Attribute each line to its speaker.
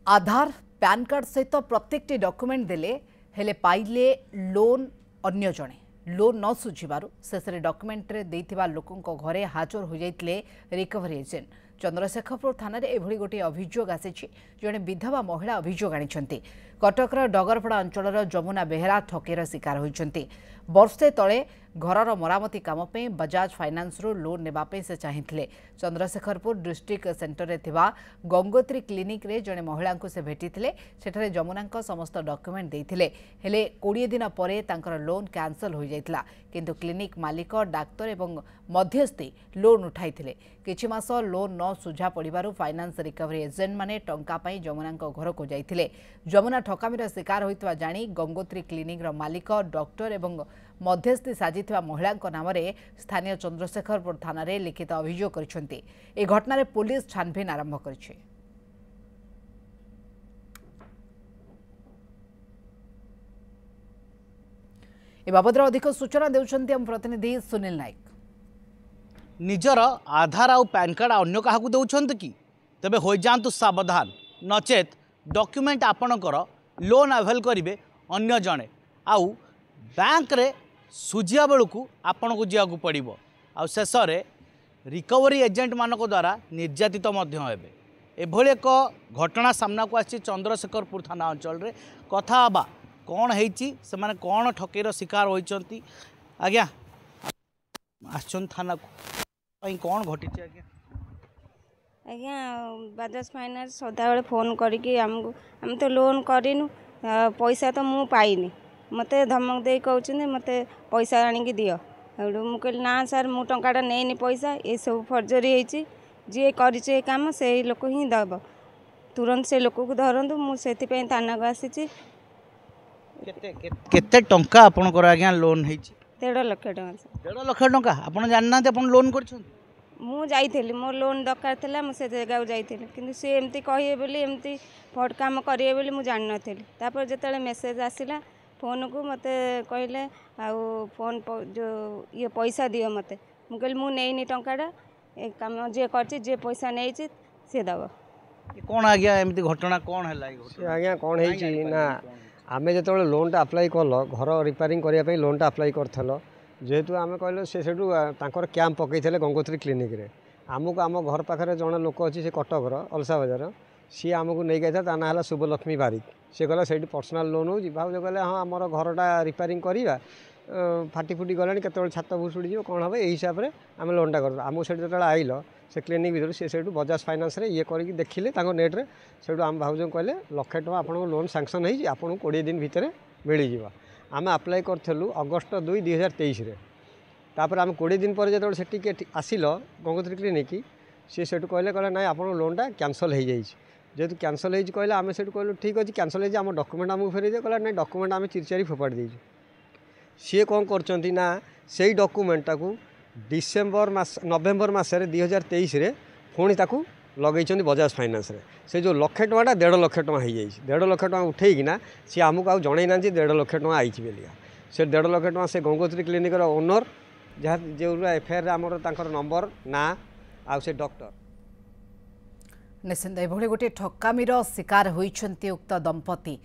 Speaker 1: आधार pan card सहित प्रत्येक document देले हेले पाइले लोन अन्य जणे लोन न सुझिबारु शेष डॉक्यूमेंट रे देइथिबा लोकंको घरे हाजर हो जाइतले रिकवरी एजेंट चंद्रशेखरपुर थाना रे एभली गोटे अभियोग आसीछि जणे विधवा महिला अभियोग आनिछंती कटकर डगरपड़ा अंचलर जमुना बेहेरा ठकेर शिकार होइछंती वर्षे तले घरर मरामती काम पे बजाज फाइनान्स रो लोन नेबापे से चाहिथिले चंद्रशेखरपुर डिस्ट्रिक्ट सेंटर रे थिबा गंगोत्री क्लिनिक रे जणे महिला को से भेटिथिले सेठारे जमुना समस्त डॉक्यूमेंट देइथिले हेले 20 दिन परे तांकर लोन कैंसल हो जाइतला किंतु क्लिनिक मालिक डाक्तर एवं मध्यस्थी लोन उठाइथिले किछि मास लोन न सुझा पड़िबारु फाइनान्स रिकवरी एजेंट माने टंका पई जमुना घर को जाइथिले जमुना ठकामीर शिकार होइतवा जानी गंगोत्री क्लिनिक रो मालिक डॉक्टर एवं मध्यस्थी साजिथिबा महिला नाम स्थानीय चंद्रशेखरपुर थाना रे लिखित अभियोग करिसेंती ए घटना रे पुलिस छानबीन आरंभ करिছে ए बाबदर अधिक सूचना देउछंती हम प्रतिनिधि सुनील नायक
Speaker 2: निजर आधार आउ पैन कार्ड अन्य क्या दौरान कि तेरे हो जातु सावधान नचेत डॉक्यूमेंट आपणकर लोन अवेल करेंगे अन्य जड़े आउ बैंक रे सुझिया बेलू आपन को जावाक पड़ो आ शेष रिकवरी एजेंट मान द्वारा निर्यातित हेबे एभली एक घटना सामना को आसी चंद्रशेखरपुर थाना अंचल रे कथा बा कौन होती से माने कौन ठकेर शिकार होती आज्ञा आसन थाना को कौन घटी आज्ञा
Speaker 3: आज्ञा बजाज फाइनान्स सदाबले फोन करके आमको आम तो लोन करूँ पैसा तो मु पाइनी मत धमक दे कहते मत पैसा आनिकी दियो मुझे ना सर मु टाटा नहीं पैसा ये सब फर्जरी होती जी करे कम से लोक ही दब तुरंत से लोक को धरतु मुझे थाना को आसी
Speaker 2: केते टंका आपनकर आज्ञा लोन होती
Speaker 3: 1.5 लाख टका
Speaker 2: 1.5 लाख टंका आपन जानना आप लोन कर
Speaker 3: मु जाइली मोर लोन दरकार था मुझे जगह जाइली कि सी एमती कहे बोली एमती फट काम करेंगे बोली मुझे जान नापर जो मेसेज आसला फोन को मत कहले आउ फोन जो ये पैसा दियो मत मुझे मु नहीं टाटा कम जी कर पैसा नहीं सी दब
Speaker 2: कौन आज्ञा एमती घटना कौन है
Speaker 4: आज्ञा कौन है ना आमे जो लोनटा अप्लाई कल घर रिपेयरिंग करने लोनटा अप्लाई करथल जेहेतु आम कहल से कैंप पकई गंगोत्री क्लिनिक रे आमको आम घर पाखे जड़े लोक अच्छी से कटकर अलसा बजार सी आमको नहीं गई था ना शुभलक्ष्मी बारिक सी कहला से पर्सनाल लोन हो भाज कहले हाँ आम घरटा रिपेयरिंग करवा फाटी फुटी गलानी केत छात भुसुड़ी जो कौन हम यही हिसाब से आम लोनटा कर आमको से जो आइल से क्लिनिक भर से बजाज फाइनान्स रे ये करके देखिले नेट्रे से आम भाज कहले 1 लाख टका आपको लोन सांक्शन हो 20 दिन भितर मिल आम अप्लाई करूँ अगस्ट 2 2023 तापर आम 20 दिन पर जो से आसिल गंगोत्री क्लिनिक सी से कहले ना आप लोनटा कैंसल हो जाए जेहतु कैंसल हो कहले आम से कहलु ठीक अच्छे कैंसल हो आम डॉक्यूमेंट आमको फेर दे कहला ना डॉक्यूमेंट आम चिरचारी फोपाड़ी देजु सी कौन करछंती ना से डॉक्यूमेंटा को डिसेम्बर मास नवेम्बर मसरे 2023 रे पुणी ताकू लगे बजाज फाइनान्स रे से जो 1 लाख टका 1.5 लाख टका हो जाए 1.5 लाख टका उठेकिना सी आमको आउ जन ना 1.5 लाख टका आई बोलिया से 1.5 लाख टका से गंगोत्री क्लिनिक ओनर जहाँ जो एफआईआर आमर तांकर नंबर ना आउ से डॉक्टर
Speaker 1: निश्चिंत एभली गोटे ठकामीर शिकार होइछंती उक्त दंपति।